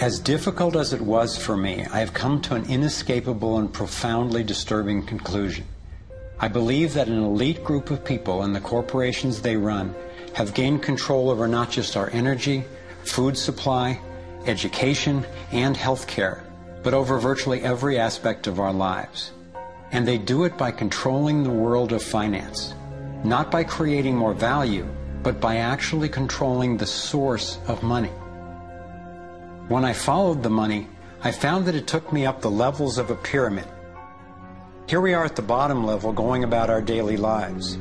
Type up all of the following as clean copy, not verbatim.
As difficult as it was for me, I have come to an inescapable and profoundly disturbing conclusion. I believe that an elite group of people and the corporations they run have gained control over not just our energy, food supply, education, and health care, but over virtually every aspect of our lives. And they do it by controlling the world of finance, not by creating more value, but by actually controlling the source of money. When I followed the money, I found that it took me up the levels of a pyramid. Here we are at the bottom level going about our daily lives.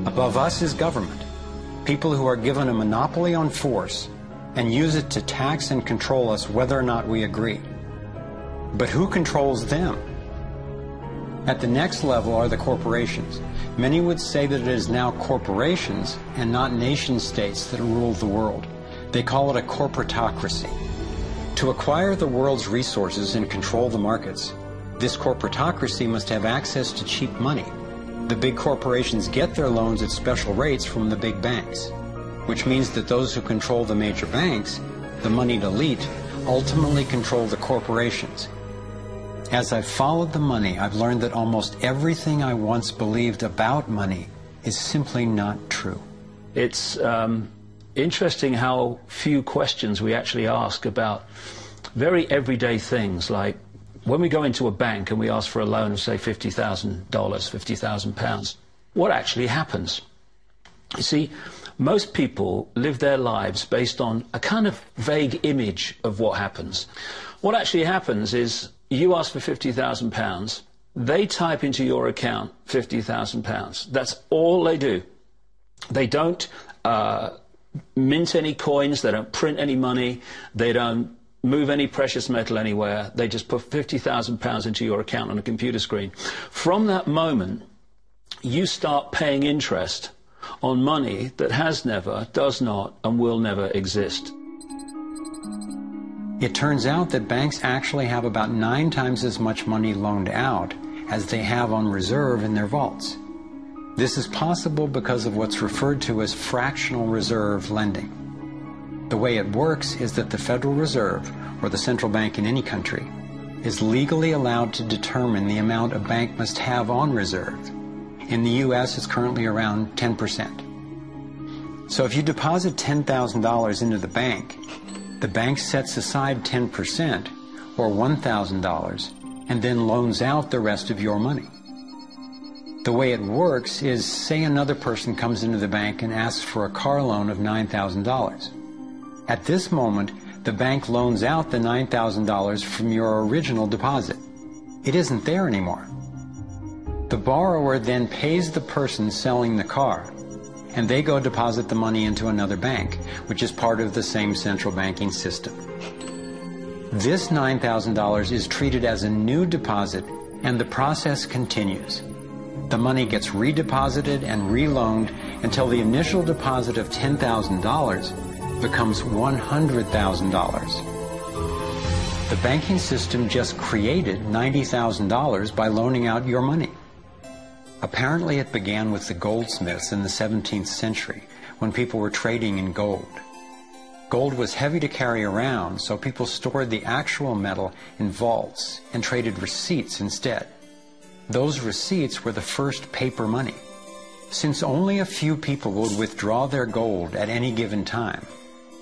Above us is government, people who are given a monopoly on force and use it to tax and control us whether or not we agree. But who controls them? At the next level are the corporations. Many would say that it is now corporations and not nation states that rule the world. They call it a corporatocracy. To acquire the world's resources and control the markets, this corporatocracy must have access to cheap money. The big corporations get their loans at special rates from the big banks, which means that those who control the major banks, the moneyed elite, ultimately control the corporations. As I've followed the money, I've learned that almost everything I once believed about money is simply not true. It's interesting how few questions we actually ask about very everyday things, like when we go into a bank and we ask for a loan of, say, $50,000, £50,000, what actually happens? You see, most people live their lives based on a kind of vague image of what happens. What actually happens is you ask for £50,000, they type into your account £50,000. That's all they do. They don't mint any coins, they don't print any money, they don't move any precious metal anywhere. They just put £50,000 into your account on a computer screen. From that moment, you start paying interest on money that has never, does not, and will never exist. It turns out that banks actually have about 9 times as much money loaned out as they have on reserve in their vaults. This is possible because of what's referred to as fractional reserve lending. The way it works is that the Federal Reserve, or the central bank in any country, is legally allowed to determine the amount a bank must have on reserve. In the U.S., it's currently around 10%. So if you deposit $10,000 into the bank sets aside 10%, or $1,000, and then loans out the rest of your money. The way it works is, say another person comes into the bank and asks for a car loan of $9,000. At this moment, the bank loans out the $9,000 from your original deposit. It isn't there anymore. The borrower then pays the person selling the car, and they go deposit the money into another bank, which is part of the same central banking system. This $9,000 is treated as a new deposit, and the process continues. The money gets redeposited and reloaned until the initial deposit of $10,000 becomes $100,000. The banking system just created $90,000 by loaning out your money. Apparently it began with the goldsmiths in the 17th century, when people were trading in gold. Gold was heavy to carry around, so people stored the actual metal in vaults and traded receipts instead. Those receipts were the first paper money. Since only a few people would withdraw their gold at any given time,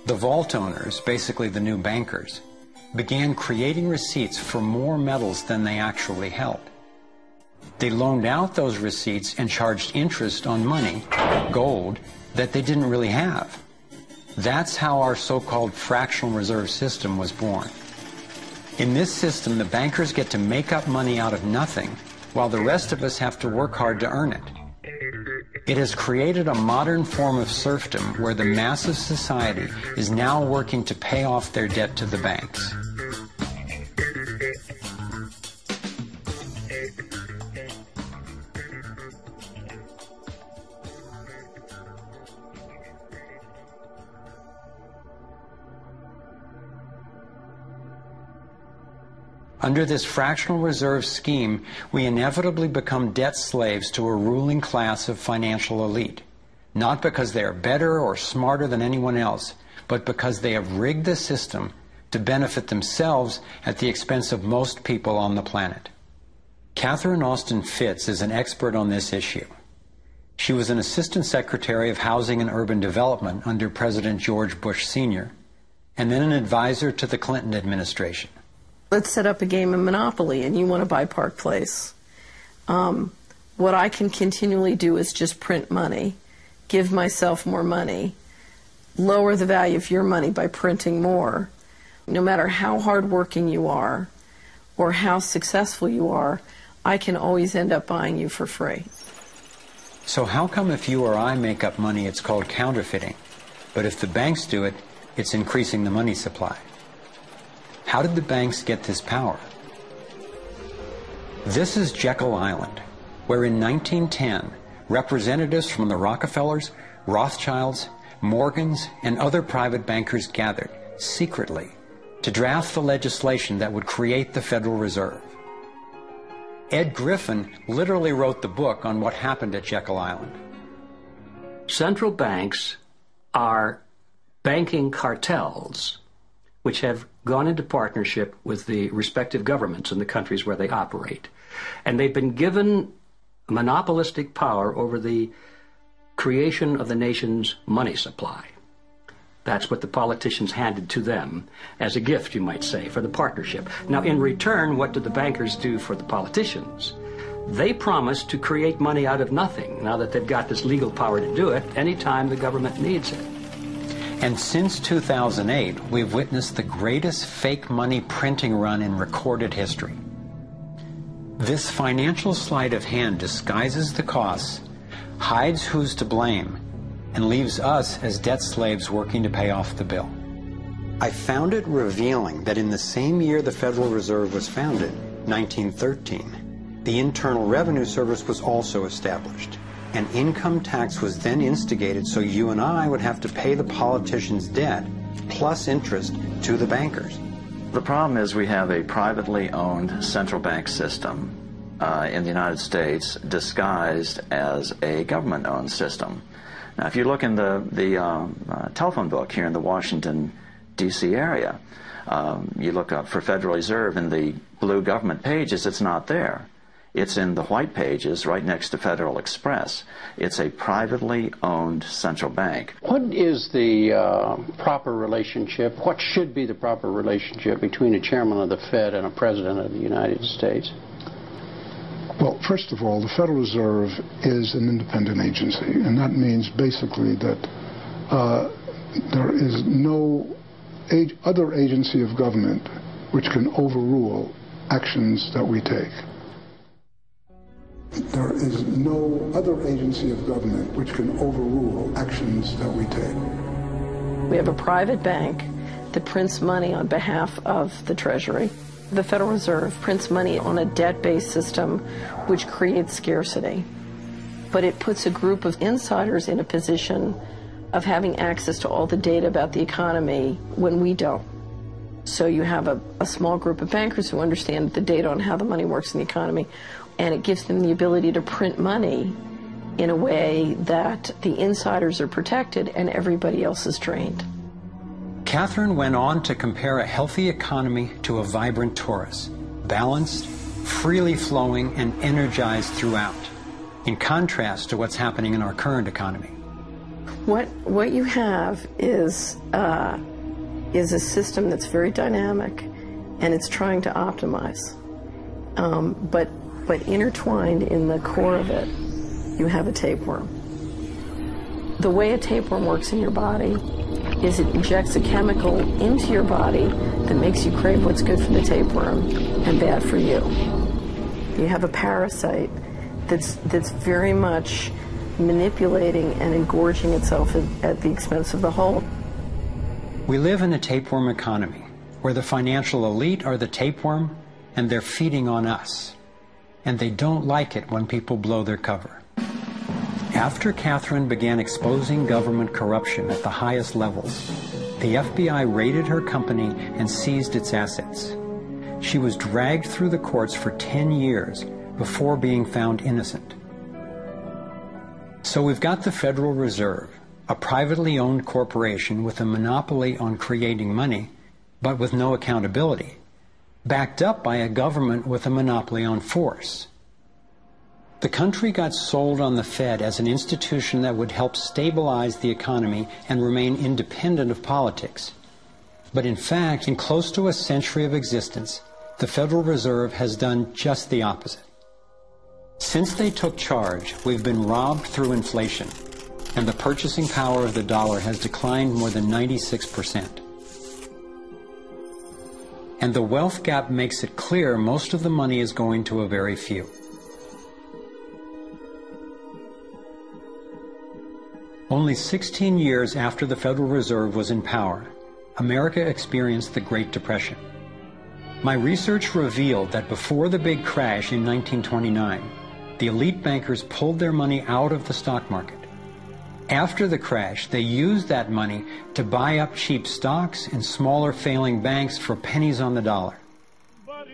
the vault owners, basically the new bankers, began creating receipts for more metals than they actually held. They loaned out those receipts and charged interest on money, gold, that they didn't really have. That's how our so-called fractional reserve system was born. In this system, the bankers get to make up money out of nothing, while the rest of us have to work hard to earn it. It has created a modern form of serfdom where the mass of society is now working to pay off their debt to the banks. Under this fractional reserve scheme, we inevitably become debt slaves to a ruling class of financial elite, not because they are better or smarter than anyone else, but because they have rigged the system to benefit themselves at the expense of most people on the planet. Catherine Austin Fitts is an expert on this issue. She was an Assistant Secretary of Housing and Urban Development under President George Bush Sr., and then an advisor to the Clinton administration. Let's set up a game of Monopoly, and you want to buy Park Place. What I can continually do is just print money, give myself more money, lower the value of your money by printing more. No matter how hardworking you are or how successful you are, I can always end up buying you for free. So how come if you or I make up money, it's called counterfeiting, but if the banks do it, it's increasing the money supply? How did the banks get this power? This is Jekyll Island, where in 1910, representatives from the Rockefellers, Rothschilds, Morgans, and other private bankers gathered secretly to draft the legislation that would create the Federal Reserve. Ed Griffin literally wrote the book on what happened at Jekyll Island. Central banks are banking cartels which have gone into partnership with the respective governments in the countries where they operate. And they've been given monopolistic power over the creation of the nation's money supply. That's what the politicians handed to them as a gift, you might say, for the partnership. Now, in return, what did the bankers do for the politicians? They promised to create money out of nothing, now that they've got this legal power to do it anytime the government needs it. And since 2008, we've witnessed the greatest fake money printing run in recorded history. This financial sleight of hand disguises the costs, hides who's to blame, and leaves us as debt slaves working to pay off the bill. I found it revealing that in the same year the Federal Reserve was founded, 1913, the Internal Revenue Service was also established. An income tax was then instigated so you and I would have to pay the politicians' debt plus interest to the bankers. The problem is we have a privately owned central bank system in the United States disguised as a government-owned system. Now, if you look in the telephone book here in the Washington, D.C. area, you look up for Federal Reserve in the blue government pages, it's not there. It's in the white pages right next to Federal Express. It's a privately owned central bank. What is the proper relationship, what should be the proper relationship between a chairman of the Fed and a president of the United States? Well, first of all, the Federal Reserve is an independent agency, and that means basically that there is no other agency of government which can overrule actions that we take. There is no other agency of government which can overrule actions that we take. We have a private bank that prints money on behalf of the Treasury. The Federal Reserve prints money on a debt-based system which creates scarcity. But it puts a group of insiders in a position of having access to all the data about the economy when we don't. So you have a small group of bankers who understand the data on how the money works in the economy, and it gives them the ability to print money in a way that the insiders are protected and everybody else is drained. Catherine went on to compare a healthy economy to a vibrant torus, balanced, freely flowing, and energized throughout, in contrast to what's happening in our current economy. What you have is a system that's very dynamic, and it's trying to optimize. But intertwined in the core of it, you have a tapeworm. The way a tapeworm works in your body is it injects a chemical into your body that makes you crave what's good for the tapeworm and bad for you. You have a parasite that's very much manipulating and engorging itself at the expense of the whole. We live in a tapeworm economy where the financial elite are the tapeworm and they're feeding on us. And they don't like it when people blow their cover. After Catherine began exposing government corruption at the highest levels, the FBI raided her company and seized its assets. She was dragged through the courts for 10 years before being found innocent. So we've got the Federal Reserve, a privately owned corporation with a monopoly on creating money, but with no accountability, backed up by a government with a monopoly on force. The country got sold on the Fed as an institution that would help stabilize the economy and remain independent of politics. But in fact, in close to a century of existence, the Federal Reserve has done just the opposite. Since they took charge, we've been robbed through inflation, and the purchasing power of the dollar has declined more than 96%. And the wealth gap makes it clear most of the money is going to a very few. Only 16 years after the Federal Reserve was in power, America experienced the Great Depression. My research revealed that before the big crash in 1929, the elite bankers pulled their money out of the stock market. After the crash, they used that money to buy up cheap stocks and smaller failing banks for pennies on the dollar.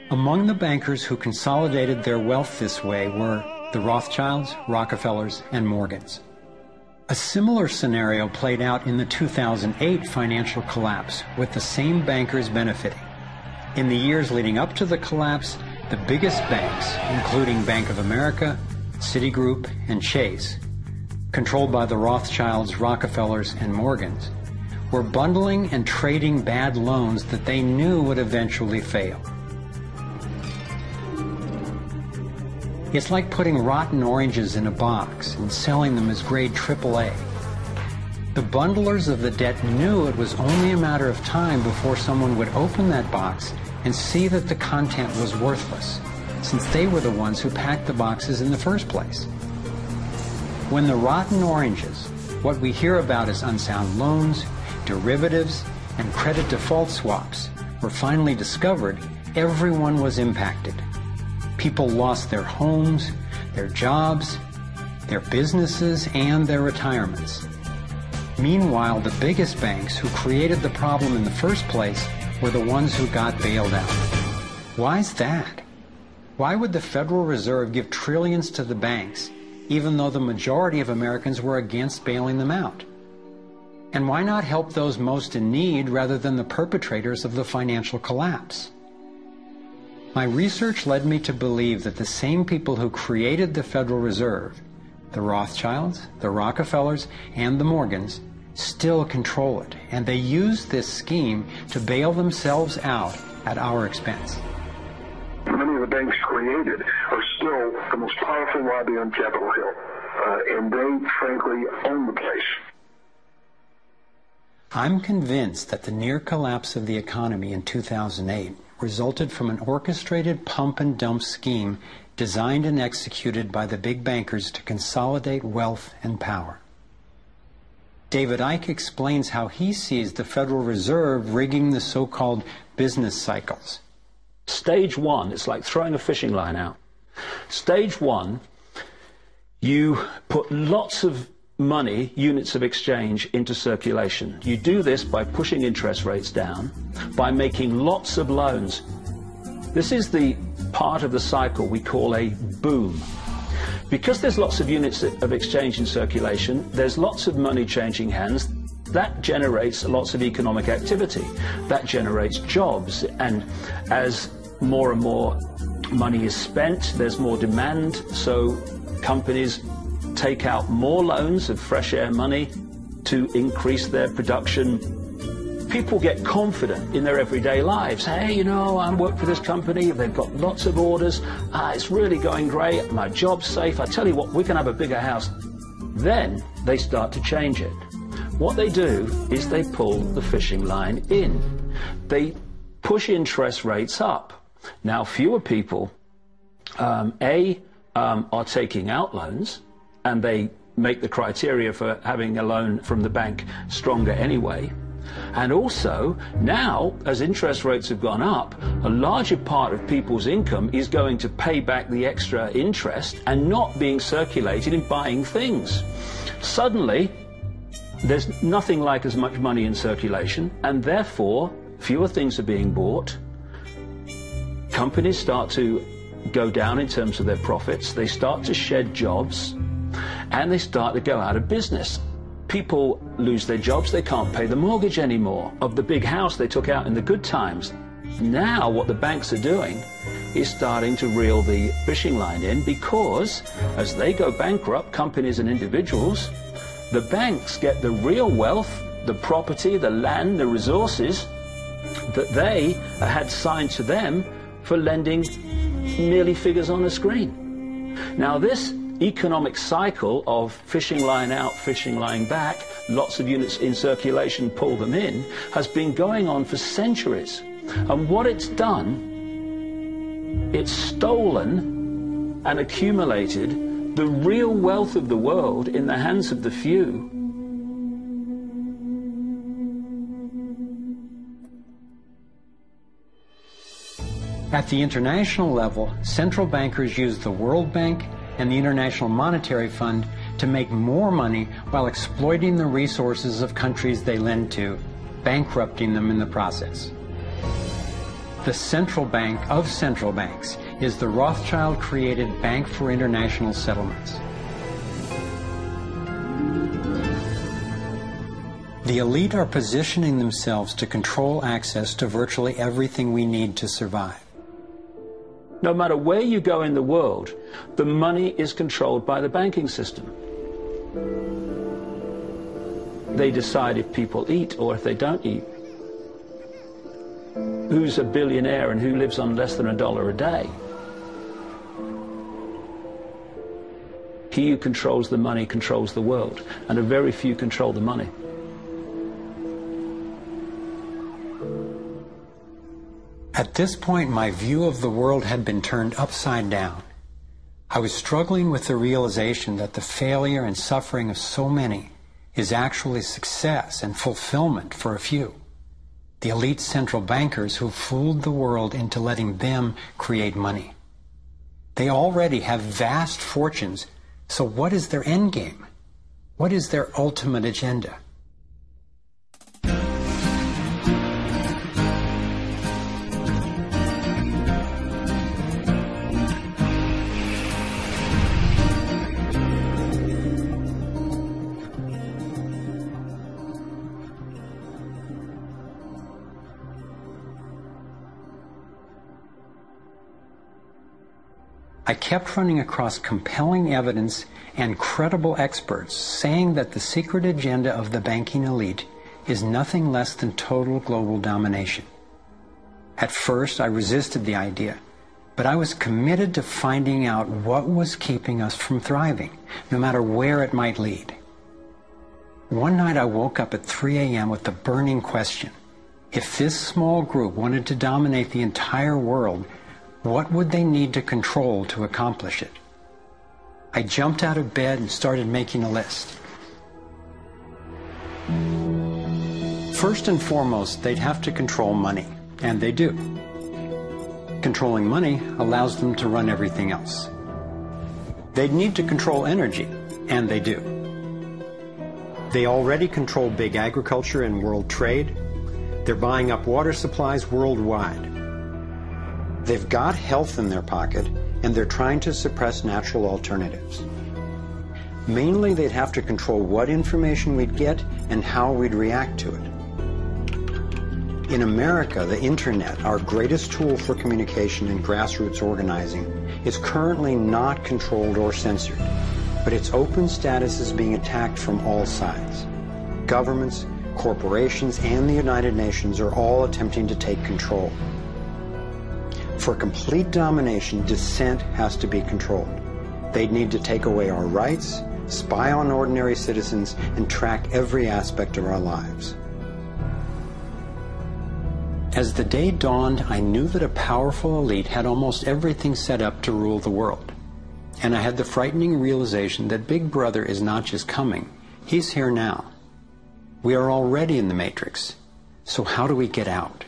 Among the bankers who consolidated their wealth this way were the Rothschilds, Rockefellers, and Morgans. A similar scenario played out in the 2008 financial collapse, with the same bankers benefiting. In the years leading up to the collapse, the biggest banks, including Bank of America, Citigroup, and Chase, controlled by the Rothschilds, Rockefellers, and Morgans, were bundling and trading bad loans that they knew would eventually fail. It's like putting rotten oranges in a box and selling them as grade AAA. The bundlers of the debt knew it was only a matter of time before someone would open that box and see that the content was worthless, since they were the ones who packed the boxes in the first place. When the rotten oranges, what we hear about as unsound loans, derivatives, and credit default swaps, were finally discovered, everyone was impacted. People lost their homes, their jobs, their businesses, and their retirements. Meanwhile, the biggest banks who created the problem in the first place were the ones who got bailed out. Why's that? Why would the Federal Reserve give trillions to the banks, even though the majority of Americans were against bailing them out? And why not help those most in need rather than the perpetrators of the financial collapse? My research led me to believe that the same people who created the Federal Reserve, the Rothschilds, the Rockefellers, and the Morgans, still control it, and they use this scheme to bail themselves out at our expense. Many of the banks created are still the most powerful lobby on Capitol Hill, and they, frankly, own the place. I'm convinced that the near collapse of the economy in 2008 resulted from an orchestrated pump-and-dump scheme designed and executed by the big bankers to consolidate wealth and power. David Icke explains how he sees the Federal Reserve rigging the so-called business cycles. Stage one, it's like throwing a fishing line out. Stage one, you put lots of money, units of exchange, into circulation. You do this by pushing interest rates down, by making lots of loans. This is the part of the cycle we call a boom. Because there's lots of units of exchange in circulation, there's lots of money changing hands. That generates lots of economic activity. That generates jobs. And as more and more money is spent, there's more demand, so companies take out more loans of fresh air money to increase their production. People get confident in their everyday lives. Hey, you know, I work for this company, they've got lots of orders, it's really going great, my job's safe, I tell you what, we can have a bigger house. Then they start to change it. What they do is they pull the fishing line in. They push interest rates up. Now, fewer people, are taking out loans, and they make the criteria for having a loan from the bank stronger anyway. And also, now, as interest rates have gone up, a larger part of people's income is going to pay back the extra interest and not being circulated in buying things. Suddenly, there's nothing like as much money in circulation, and therefore, fewer things are being bought. Companies start to go down in terms of their profits. They start to shed jobs, and they start to go out of business. People lose their jobs, they can't pay the mortgage anymore of the big house they took out in the good times. Now what the banks are doing is starting to reel the fishing line in, because as they go bankrupt, companies and individuals, the banks get the real wealth, the property, the land, the resources that they had signed to them for lending merely figures on a screen. Now this economic cycle of fishing line out, fishing line back, lots of units in circulation, pull them in, has been going on for centuries. And what it's done, it's stolen and accumulated the real wealth of the world in the hands of the few. At the international level, central bankers use the World Bank and the International Monetary Fund to make more money while exploiting the resources of countries they lend to, bankrupting them in the process. The central bank of central banks is the Rothschild-created Bank for International Settlements. The elite are positioning themselves to control access to virtually everything we need to survive. No matter where you go in the world, the money is controlled by the banking system. They decide if people eat or if they don't eat. Who's a billionaire and who lives on less than $1 a day? He who controls the money controls the world, and a very few control the money. At this point, my view of the world had been turned upside down. I was struggling with the realization that the failure and suffering of so many is actually success and fulfillment for a few. The elite central bankers who fooled the world into letting them create money. They already have vast fortunes, so what is their end game? What is their ultimate agenda? I kept running across compelling evidence and credible experts saying that the secret agenda of the banking elite is nothing less than total global domination. At first, I resisted the idea, but I was committed to finding out what was keeping us from thriving, no matter where it might lead. One night I woke up at 3 a.m. with the burning question: if this small group wanted to dominate the entire world, what would they need to control to accomplish it? I jumped out of bed and started making a list. First and foremost, they'd have to control money, and they do. Controlling money allows them to run everything else. They'd need to control energy, and they do. They already control big agriculture and world trade. They're buying up water supplies worldwide. They've got health in their pocket, and they're trying to suppress natural alternatives. Mainly, they'd have to control what information we'd get and how we'd react to it. In America, the internet, our greatest tool for communication and grassroots organizing, is currently not controlled or censored, but its open status is being attacked from all sides. Governments, corporations, and the United Nations are all attempting to take control. For complete domination, dissent has to be controlled. They'd need to take away our rights, spy on ordinary citizens, and track every aspect of our lives. As the day dawned, I knew that a powerful elite had almost everything set up to rule the world. And I had the frightening realization that Big Brother is not just coming, he's here now. We are already in the Matrix. So how do we get out?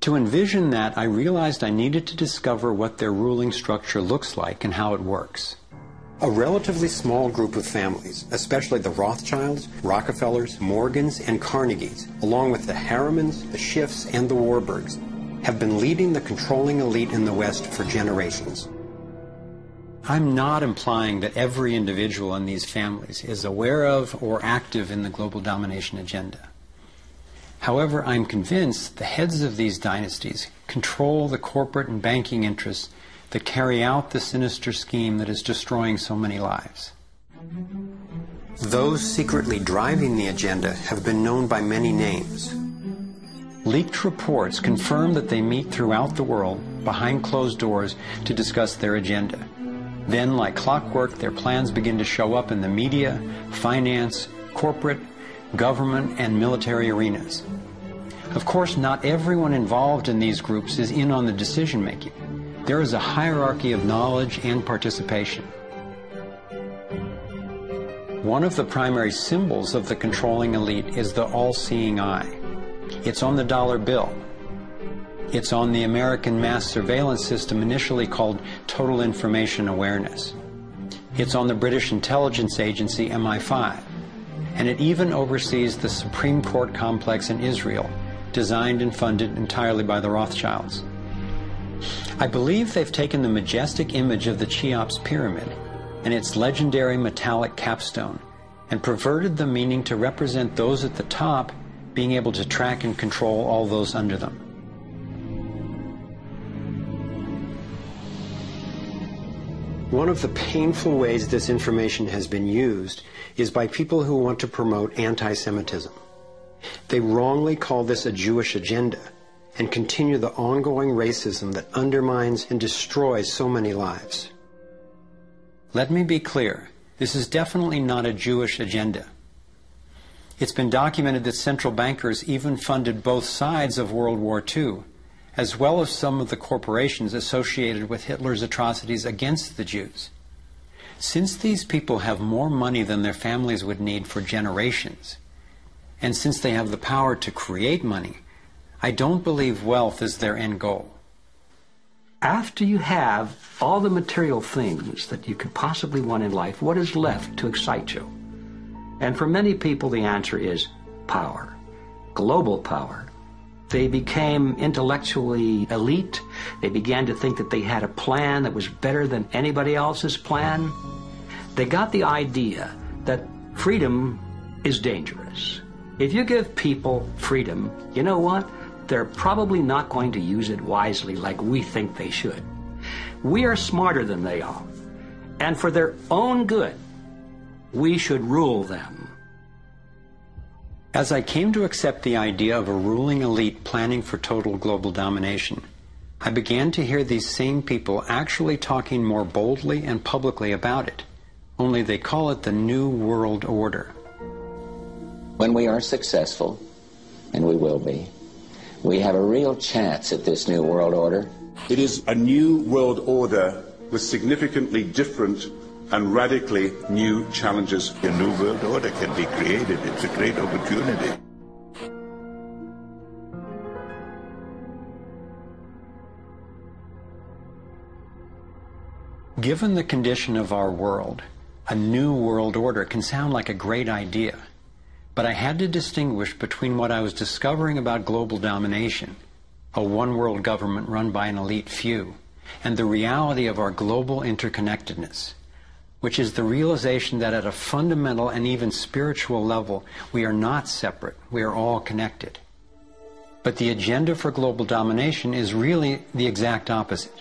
To envision that, I realized I needed to discover what their ruling structure looks like and how it works. A relatively small group of families, especially the Rothschilds, Rockefellers, Morgans, and Carnegies, along with the Harrimans, the Schiffs, and the Warburgs, have been leading the controlling elite in the West for generations. I'm not implying that every individual in these families is aware of or active in the global domination agenda. However, I'm convinced the heads of these dynasties control the corporate and banking interests that carry out the sinister scheme that is destroying so many lives. Those secretly driving the agenda have been known by many names. Leaked reports confirm that they meet throughout the world behind closed doors to discuss their agenda. Then, like clockwork, their plans begin to show up in the media, finance, corporate, government, and military arenas. Of course, not everyone involved in these groups is in on the decision-making. There is a hierarchy of knowledge and participation. One of the primary symbols of the controlling elite is the all-seeing eye. It's on the dollar bill. It's on the American mass surveillance system initially called Total Information Awareness. It's on the British intelligence agency MI5. And it even oversees the Supreme Court complex in Israel, designed and funded entirely by the Rothschilds. I believe they've taken the majestic image of the Cheops pyramid and its legendary metallic capstone and perverted the meaning to represent those at the top being able to track and control all those under them. One of the painful ways this information has been used is by people who want to promote anti-Semitism. They wrongly call this a Jewish agenda and continue the ongoing racism that undermines and destroys so many lives. Let me be clear, this is definitely not a Jewish agenda. It's been documented that central bankers even funded both sides of World War II, as well as some of the corporations associated with Hitler's atrocities against the Jews. Since these people have more money than their families would need for generations, and since they have the power to create money, I don't believe wealth is their end goal. After you have all the material things that you could possibly want in life, what is left to excite you? And for many people, the answer is power, global power. They became intellectually elite. They began to think that they had a plan that was better than anybody else's plan. They got the idea that freedom is dangerous. If you give people freedom, you know what? They're probably not going to use it wisely like we think they should. We are smarter than they are. And for their own good, we should rule them. As I came to accept the idea of a ruling elite planning for total global domination, I began to hear these same people actually talking more boldly and publicly about it, only they call it the New World Order. When we are successful, and we will be, we have a real chance at this New World Order. It is a new world order with significantly different and radically new challenges. A new world order can be created. It's a great opportunity. Given the condition of our world, a new world order can sound like a great idea. But I had to distinguish between what I was discovering about global domination, a one-world government run by an elite few, and the reality of our global interconnectedness, which is the realization that at a fundamental and even spiritual level, we are not separate, we are all connected. But the agenda for global domination is really the exact opposite.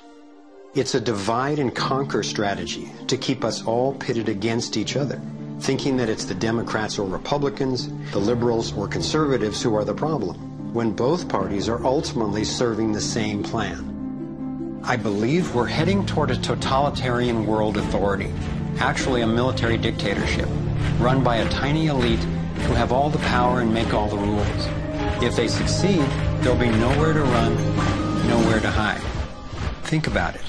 It's a divide and conquer strategy to keep us all pitted against each other, thinking that it's the Democrats or Republicans, the liberals or conservatives who are the problem, when both parties are ultimately serving the same plan. I believe we're heading toward a totalitarian world authority, actually a military dictatorship, run by a tiny elite who have all the power and make all the rules. If they succeed, there'll be nowhere to run, nowhere to hide. Think about it.